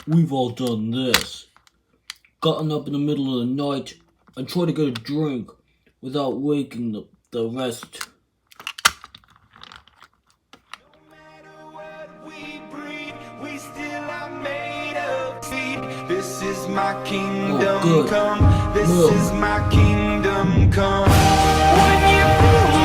We've all done this. Gotten up in the middle of the night and tried to get a drink without waking the rest. This is my kingdom good. come. This Milk. is my kingdom come. When you feel